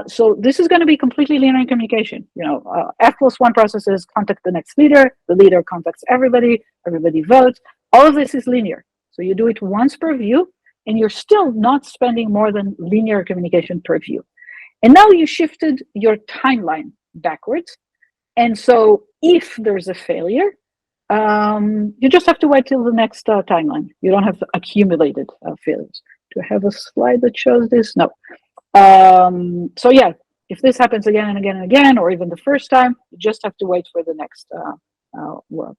So this is going to be completely linear communication. F+1 processes contact the next leader, the leader contacts everybody, everybody votes. All of this is linear. So you do it once per view, and you're still not spending more than linear communication per view. And now you shifted your timeline backwards. And so if there's a failure, you just have to wait till the next timeline. You don't have accumulated failures. Do I have a slide that shows this? No. So yeah, if this happens again and again and again, or even the first time, you just have to wait for the next world.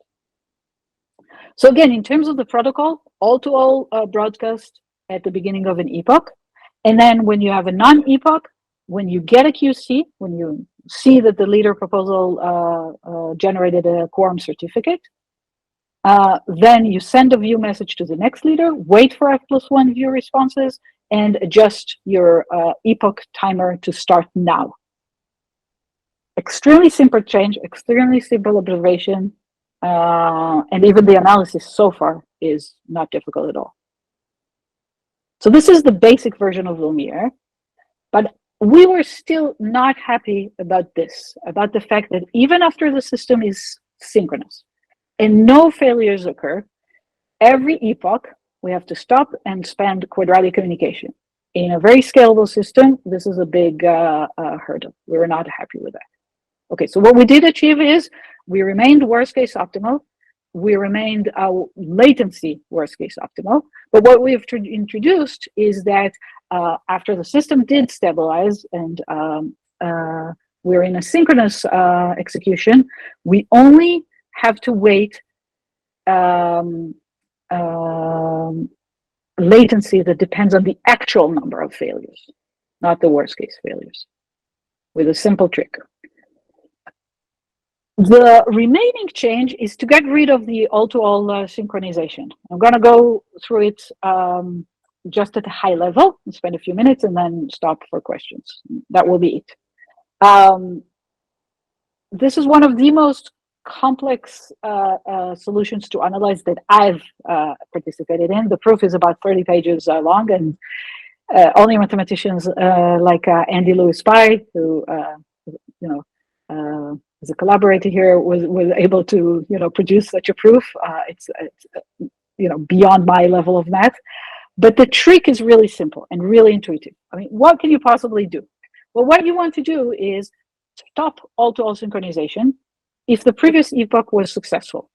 So again, in terms of the protocol, all-to-all broadcast at the beginning of an epoch. And then when you have a non-epoch, when you get a QC, when you see that the leader proposal generated a quorum certificate, then you send a view message to the next leader, wait for F+1 view responses, and adjust your epoch timer to start now. Extremely simple change, extremely simple observation, and even the analysis so far is not difficult at all. So this is the basic version of Lumiere, but we were still not happy about this, about the fact that even after the system is synchronous and no failures occur, every epoch we have to stop and spend quadratic communication. In a very scalable system, this is a big hurdle. We were not happy with that. Okay, so what we did achieve is we remained worst case optimal. We remained latency worst case optimal. But what we have introduced is that after the system did stabilize and we're in a synchronous execution, we only have to wait latency that depends on the actual number of failures, not the worst case failures, with a simple trick. The remaining change is to get rid of the all-to-all synchronization. I'm going to go through it just at a high level and spend a few minutes and then stop for questions. That will be it. This is one of the most complex solutions to analyze that I've participated in. The proof is about 30 pages long, and only mathematicians like Andy Lewis-Pye, who as a collaborator here, was able to produce such a proof. It's beyond my level of math, but the trick is really simple and really intuitive. I mean, what can you possibly do? Well, what you want to do is stop all-to-all synchronization if the previous epoch was successful.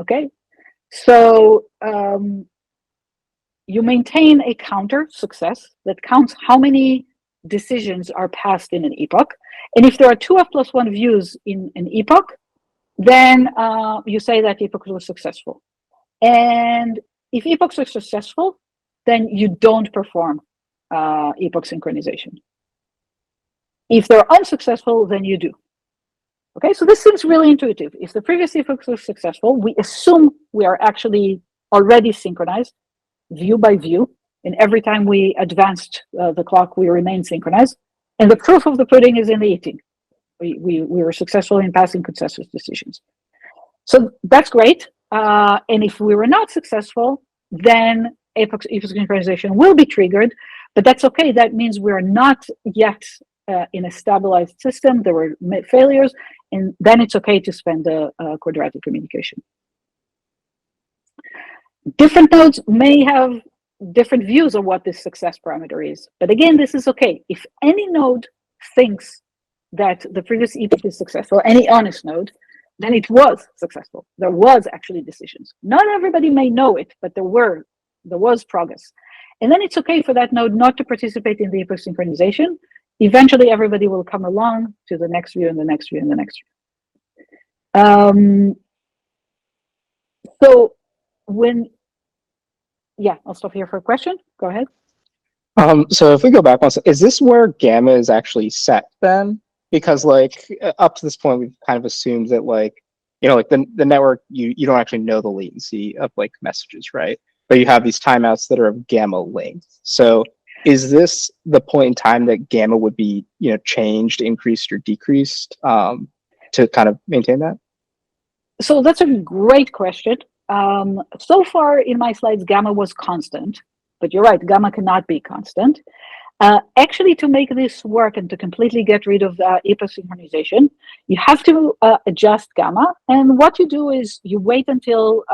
Okay, so you maintain a counter success that counts how many decisions are passed in an epoch. And if there are 2 F+1 views in an epoch, then you say that epoch was successful. And if epochs are successful, then you don't perform epoch synchronization. If they're unsuccessful, then you do. Okay, so this seems really intuitive. If the previous epoch was successful, we assume we are actually already synchronized, view by view. And every time we advanced the clock, we remain synchronized. And the proof of the pudding is in the eating. We were successful in passing consensus decisions. So that's great. And if we were not successful, then epoch synchronization will be triggered. But that's okay. That means we're not yet in a stabilized system. There were failures. And then it's okay to spend the quadratic communication. Different nodes may have different views on what this success parameter is. But again, this is okay. If any node thinks that the previous epoch is successful, any honest node, then it was successful. There was actually decisions. Not everybody may know it, but there was progress. And then it's okay for that node not to participate in the epoch synchronization. Eventually, everybody will come along to the next view and the next view and the next view. So I'll stop here for a question. Go ahead. So if we go back one second, is this where gamma is actually set then? Because like up to this point, we've kind of assumed that like, you know, like the network, you don't actually know the latency of like messages, right? But you have these timeouts that are of gamma length. So is this the point in time that gamma would be, you know, changed, increased, or decreased to kind of maintain that? So that's a great question. So far in my slides, gamma was constant, but you're right, gamma cannot be constant. Actually, to make this work and to completely get rid of epoch synchronization, you have to adjust gamma. And what you do is you wait until,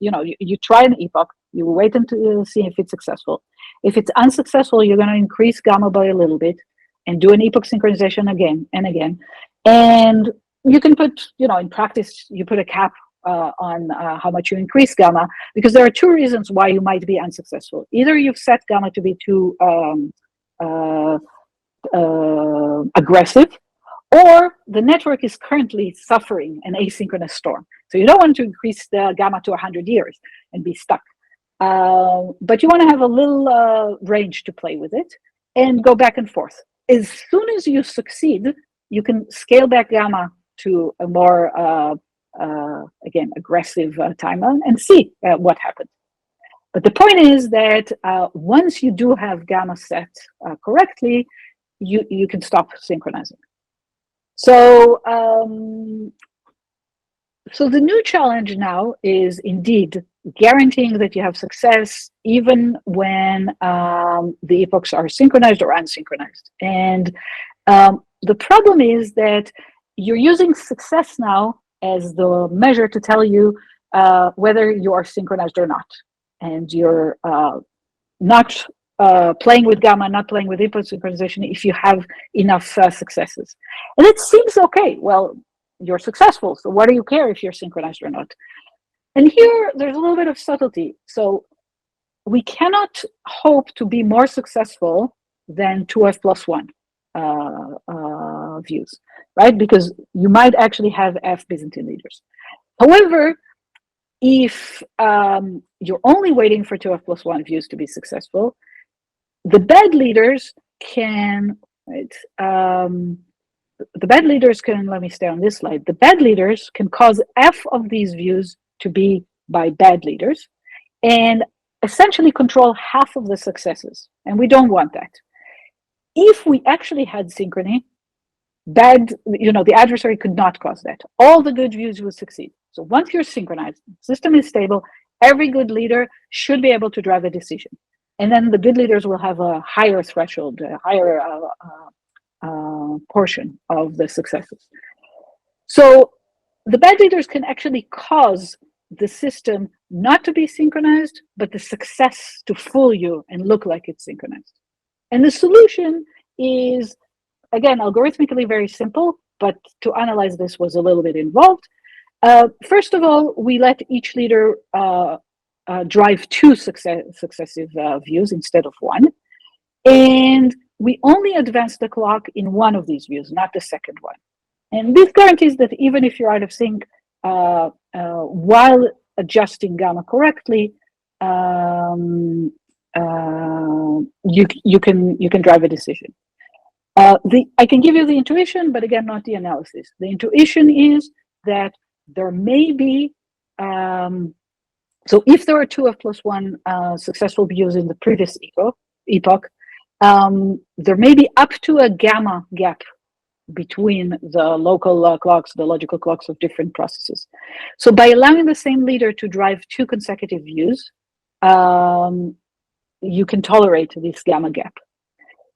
you try an epoch, you wait until see if it's successful. If it's unsuccessful, you're going to increase gamma by a little bit and do an epoch synchronization again and again. And you can put, in practice, you put a cap on how much you increase gamma, because there are two reasons why you might be unsuccessful. Either you've set gamma to be too aggressive, or the network is currently suffering an asynchronous storm. So you don't want to increase the gamma to 100 years and be stuck. But you want to have a little range to play with it and go back and forth. As soon as you succeed, you can scale back gamma to a more, again, aggressive timer and see what happens. But the point is that once you do have gamma set correctly, you can stop synchronizing. So, so the new challenge now is indeed guaranteeing that you have success even when the epochs are synchronized or unsynchronized. And the problem is that you're using success now as the measure to tell you whether you are synchronized or not. And you're not playing with gamma, not playing with epoch synchronization if you have enough successes. And it seems okay. Well, you're successful, so what do you care if you're synchronized or not? And here, there's a little bit of subtlety. So we cannot hope to be more successful than 2f plus 1 views, right? Because you might actually have f Byzantine leaders. However, if you're only waiting for 2f plus 1 views to be successful, the bad leaders can, right? The bad leaders can, let me stay on this slide. The bad leaders can cause f of these views to be by bad leaders and essentially control half of the successes. And we don't want that. If we actually had synchrony, the adversary could not cause that. All the good views would succeed. So once you're synchronized, the system is stable, every good leader should be able to drive a decision. And then the good leaders will have a higher threshold, a higher portion of the successes. So the bad leaders can actually cause the system not to be synchronized, but the success to fool you and look like it's synchronized. And the solution is, again, algorithmically very simple, but to analyze this was a little bit involved. First of all, we let each leader drive two successive views instead of one. And we only advance the clock in one of these views, not the second one. And this guarantees that even if you're out of sync, while adjusting gamma correctly, you can drive a decision. I can give you the intuition, but again, not the analysis. The intuition is that there may be, so if there are 2f plus 1 successful views in the previous epoch, there may be up to a gamma gap between the local clocks, the logical clocks of different processes. So by allowing the same leader to drive two consecutive views, you can tolerate this gamma gap.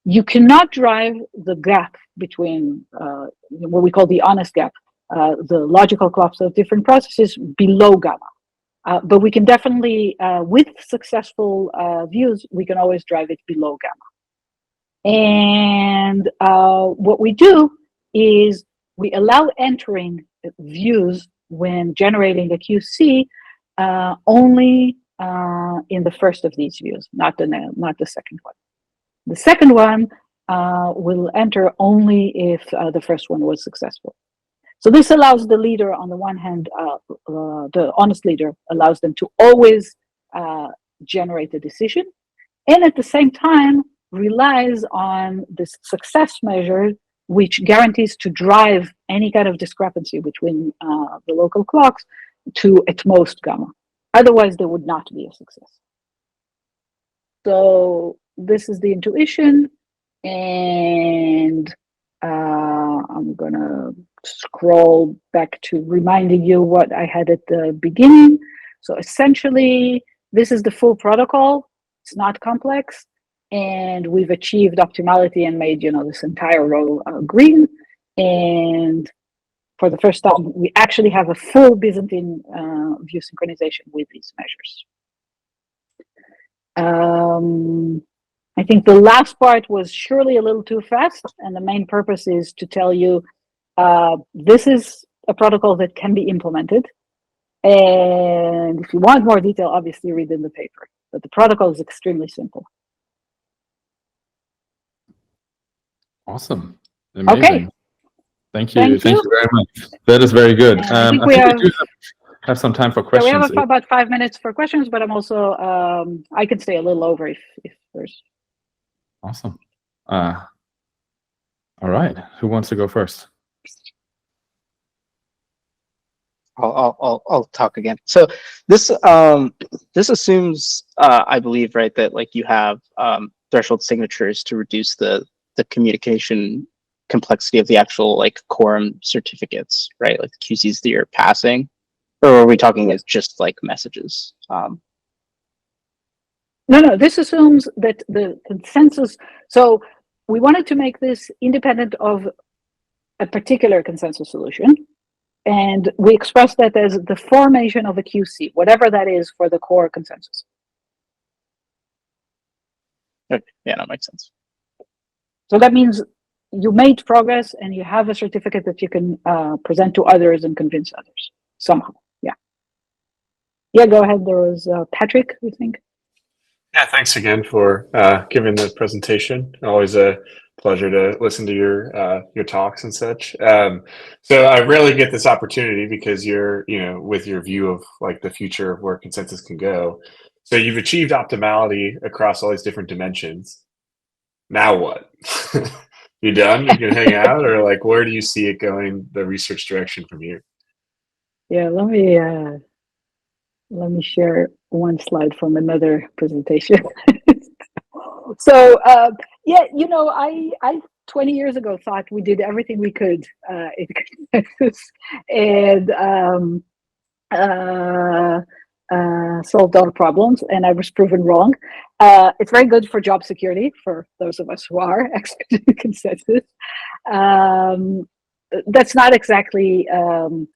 You cannot drive the gap between what we call the honest gap, the logical clocks of different processes below gamma. But we can definitely, with successful views, we can always drive it below gamma. And what we do is we allow entering views when generating a QC only in the first of these views, not the second one. The second one will enter only if the first one was successful. So this allows the leader, on the one hand, the honest leader allows them to always generate a decision, and at the same time relies on this success measure, which guarantees to drive any kind of discrepancy between the local clocks to at most gamma. Otherwise, there would not be a success. So this is the intuition, and I'm gonna scroll back to reminding you what I had at the beginning. So essentially, this is the full protocol. It's not complex, and we've achieved optimality and made this entire row green. And for the first time, we actually have a full Byzantine view synchronization with these measures. I think the last part was surely a little too fast, and the main purpose is to tell you this is a protocol that can be implemented. And if you want more detail, obviously read in the paper. But the protocol is extremely simple. Awesome. Amazing. Okay. Thank you. Thank you very much. That is very good. I think I we think have, we do have some time for yeah, questions. we have about 5 minutes for questions, but I'm also, I could stay a little over if there's. Awesome. All right. Who wants to go first? I'll talk again. So this assumes, I believe, right, that like you have threshold signatures to reduce the communication complexity of the actual like quorum certificates, right? Like the QCs that you're passing, or are we talking as just like messages? No, this assumes that the consensus, so we wanted to make this independent of a particular consensus solution. And we express that as the formation of a QC, whatever that is for the core consensus. Okay. Yeah, that makes sense. So that means you made progress and you have a certificate that you can present to others and convince others somehow. Yeah. Yeah, go ahead. There was Patrick, I think. Yeah, thanks again for giving the presentation. Always a pleasure to listen to your talks and such. So I rarely get this opportunity because you're, with your view of like the future of where consensus can go. So you've achieved optimality across all these different dimensions. Now what? You done? You can hang out, or like where do you see it going, the research direction from here? Yeah, let me share one slide from another presentation. So yeah, I 20 years ago thought we did everything we could in consensus and solved all the problems, and I was proven wrong. It's very good for job security for those of us who are experts in consensus. That's not exactly an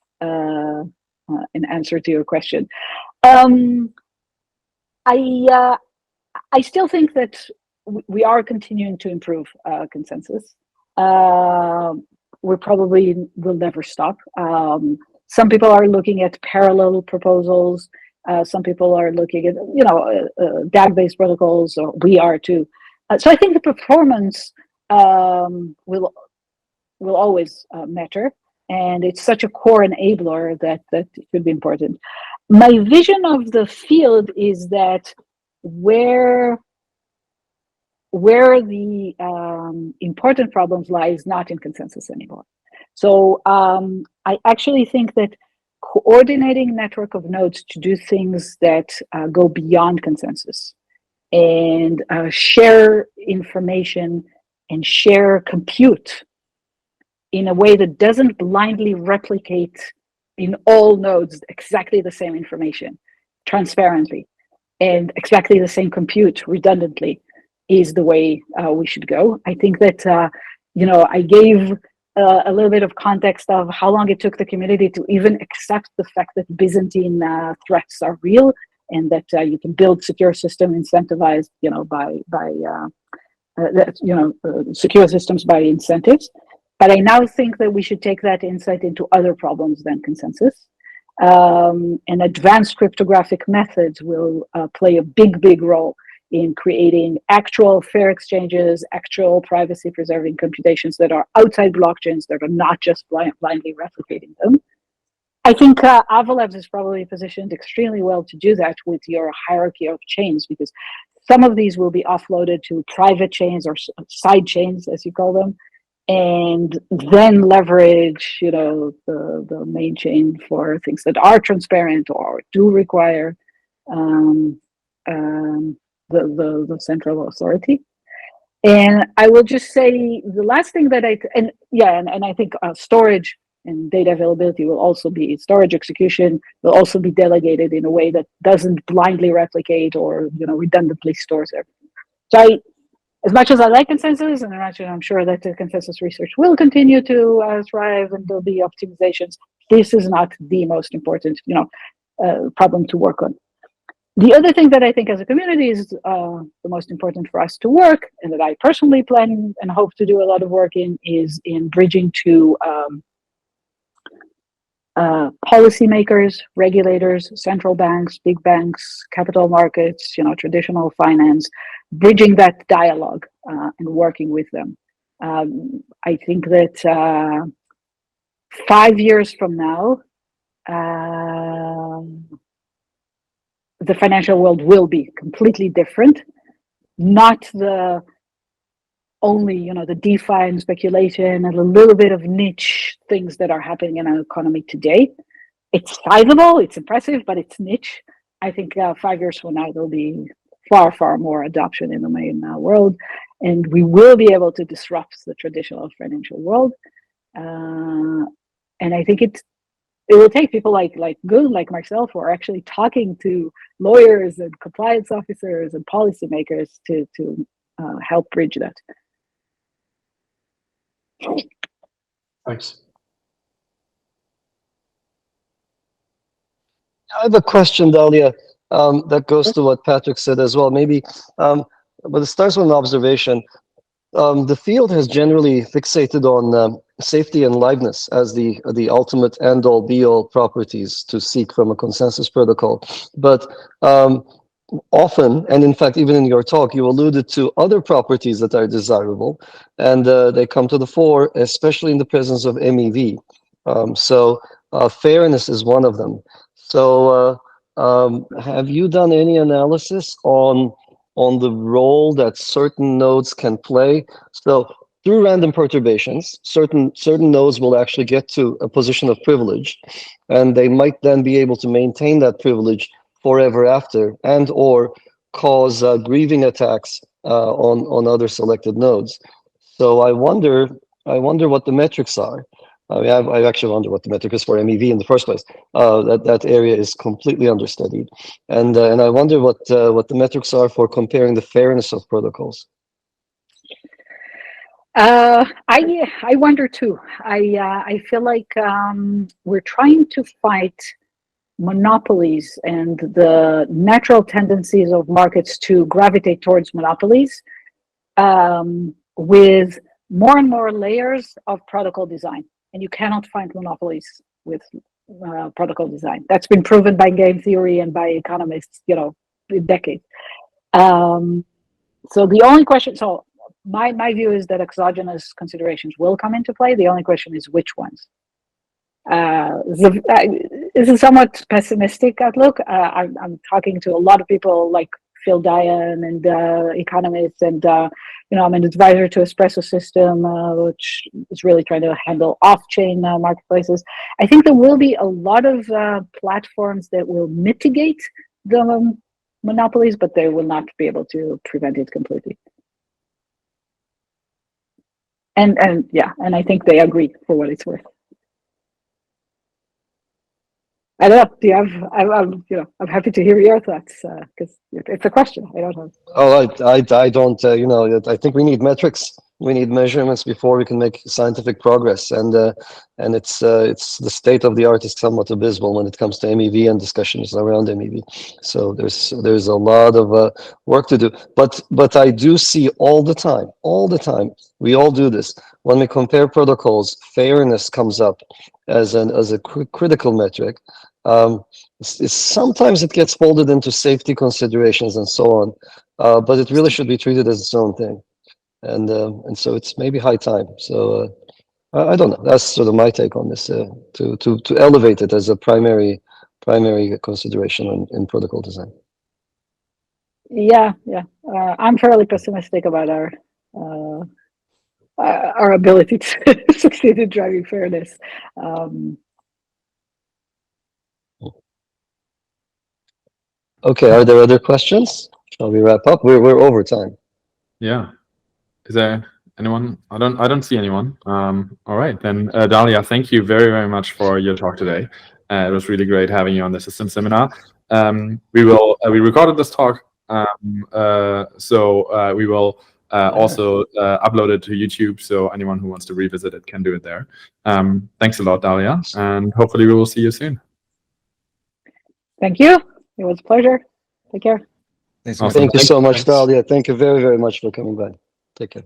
answer to your question. I still think that we are continuing to improve consensus. We probably will never stop. Some people are looking at parallel proposals. Some people are looking at, DAG-based protocols, or we are too. So I think the performance will always matter, and it's such a core enabler that it could be important. My vision of the field is that where the important problems lie is not in consensus anymore. So I actually think that coordinating network of nodes to do things that go beyond consensus and share information and share compute in a way that doesn't blindly replicate in all nodes exactly the same information transparently and exactly the same compute redundantly is the way we should go. I think that, I gave a little bit of context of how long it took the community to even accept the fact that Byzantine threats are real and that you can build secure system incentivized, by secure systems by incentives. But I now think that we should take that insight into other problems than consensus. And advanced cryptographic methods will play a big role in creating actual fair exchanges, actual privacy preserving computations that are outside blockchains, that are not just blindly replicating them. I think Ava Labs is probably positioned extremely well to do that with your hierarchy of chains, because some of these will be offloaded to private chains or side chains, as you call them, and then leverage, the main chain for things that are transparent or do require the central authority. And I will just say the last thing that I think storage and data availability will also be, storage execution will also be delegated in a way that doesn't blindly replicate or redundantly stores everything. So as much as I like consensus, and I'm sure that the consensus research will continue to thrive and there'll be optimizations, this is not the most important problem to work on. The other thing that I think as a community is the most important for us to work, and that I personally plan and hope to do a lot of work in, is in bridging to policymakers, regulators, central banks, big banks, capital markets, traditional finance, bridging that dialogue and working with them. I think that 5 years from now, the financial world will be completely different. Not the only, the DeFi and speculation and a little bit of niche things that are happening in our economy today. It's sizable, it's impressive, but it's niche. I think 5 years from now, there'll be far more adoption in the main world, and we will be able to disrupt the traditional financial world. And I think it will take people like myself, who are actually talking to lawyers and compliance officers and policymakers to help bridge that. Thanks. I have a question, Dahlia, that goes to what Patrick said as well. Maybe, but it starts with an observation. The field has generally fixated on safety and liveness as the ultimate end-all, be-all properties to seek from a consensus protocol. But often, and in fact, even in your talk, you alluded to other properties that are desirable, and they come to the fore, especially in the presence of MEV. So fairness is one of them. So have you done any analysis on the role that certain nodes can play? So through random perturbations, certain nodes will actually get to a position of privilege, and they might then be able to maintain that privilege forever after, and or cause grieving attacks on other selected nodes. So I wonder what the metrics are. I mean, I actually wonder what the metric is for MEV in the first place. That area is completely understudied, and I wonder what the metrics are for comparing the fairness of protocols. I wonder too. I feel like we're trying to fight monopolies and the natural tendencies of markets to gravitate towards monopolies with more and more layers of protocol design. And you cannot find monopolies with protocol design. That's been proven by game theory and by economists, in decades. So the only question, my view is that exogenous considerations will come into play. The only question is which ones. This is a somewhat pessimistic outlook. I'm talking to a lot of people like Phil Diane and economists, and I'm an advisor to Espresso System, which is really trying to handle off-chain marketplaces. I think there will be a lot of platforms that will mitigate the monopolies, but they will not be able to prevent it completely. And I think they agree, for what it's worth. I don't know. Do you have? I'm happy to hear your thoughts because it's a question. I don't know. Oh, I don't. I think we need metrics. We need measurements before we can make scientific progress, and it's the state of the art is somewhat abysmal when it comes to MEV and discussions around MEV. So there's a lot of work to do. But I do see all the time. We all do this when we compare protocols. Fairness comes up as a critical metric. Sometimes it gets folded into safety considerations and so on, but it really should be treated as its own thing. And so it's maybe high time. So I don't know. That's sort of my take on this. To elevate it as a primary consideration in protocol design. Yeah. I'm fairly pessimistic about our ability to succeed in driving fairness. Okay. Are there other questions? Shall we wrap up? We're over time. Yeah. Is there anyone? I don't see anyone. All right, then Dahlia, thank you very, very much for your talk today. It was really great having you on the system seminar. We recorded this talk, so we will also upload it to YouTube, so anyone who wants to revisit it can do it there. Thanks a lot, Dahlia, and hopefully we will see you soon. Thank you. It was a pleasure. Take care. Awesome. Thank you so much, Dahlia. Thank you very, very much for coming by. Take care.